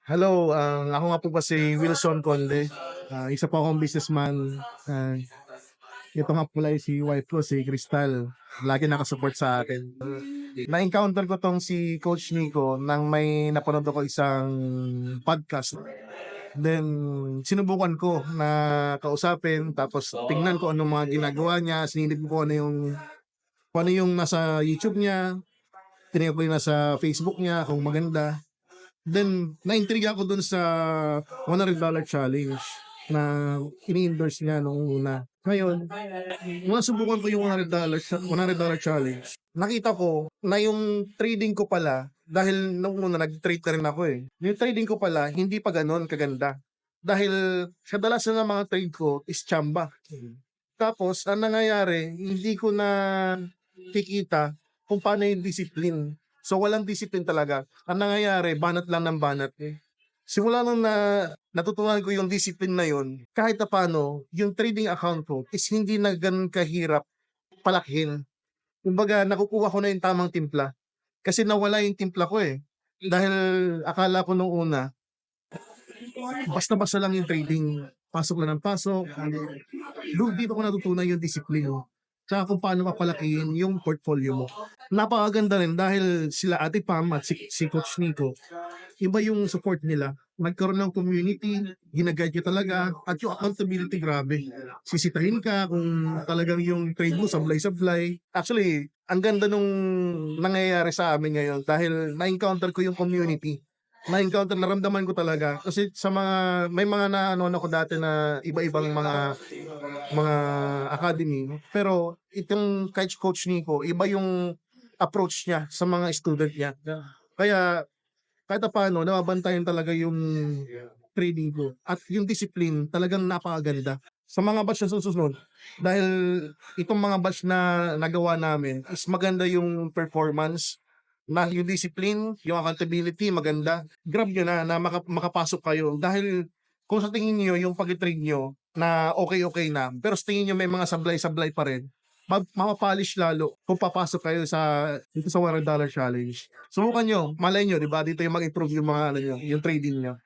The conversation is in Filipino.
Hello, ako nga po ba si Wilson Conde. Isa po akong businessman. Ito nga pala si wife ko, si Crystal. Lagi nakasupport sa akin. Na-encounter ko tong si Coach Nico nang may napanood ako isang podcast. Then, sinubukan ko na kausapin, tapos tingnan ko anong mga ginagawa niya, sinilip ko kung ano yung nasa YouTube niya, tinignan ko yung nasa Facebook niya, kung maganda. Then, na-intriga ako dun sa $100 challenge na ini-endorse niya nung una. Ngayon, nung nasubukan ko yung $100 challenge, nakita ko na yung trading ko pala, dahil nung una nag-trade na rin ako eh. Yung trading ko pala, hindi pa ganon kaganda. Dahil kadalasan ng mga trade ko is chamba. Tapos, ang nangyayari, hindi ko na kikita kung paano yung discipline. So, walang discipline talaga. Ang nangyayari, banat lang ng banat eh. Simula nung natutunan ko yung discipline na yun, kahit na paano, yung trading account ko is hindi na ganun kahirap palakihin. Kumbaga, nakukuha ko na yung tamang timpla. Kasi nawala yung timpla ko eh. Dahil akala ko nung una, basta-basta lang yung trading. Pasok lang ng pasok. Doon dito ko natutunan yung disiplina. Tsaka kung paano papalakihin yung portfolio mo. Napakaganda rin dahil sila Ate Pam at si Coach Nico, iba yung support nila. Nagkaroon ng community, ginaguide ka talaga, at yung accountability grabe. Sisitahin ka kung talagang yung trade mo sablay-sablay. Actually, ang ganda nung nangyayari sa amin ngayon dahil na-encounter ko yung community. Naramdaman ko talaga kasi may mga naano ako dati na iba-ibang mga academy, pero itong Coach Nico, iba yung approach niya sa mga student niya. Kaya kahit paano nababantayan talaga yung trading ko at yung discipline talagang napakaganda. Sa mga batch na susunod, dahil itong mga batch na nagawa namin is maganda yung performance, na yung discipline, yung accountability, maganda. Grab nyo na makapasok kayo. Dahil kung sa tingin nyo, yung pag-trade nyo, na okay na, pero sa tingin nyo may mga sablay-sablay pa rin, mapapolish lalo kung papasok kayo dito sa $100 challenge. Subukan nyo, malay nyo, di ba? Dito yung mag-improve yung mga, yung trading nyo.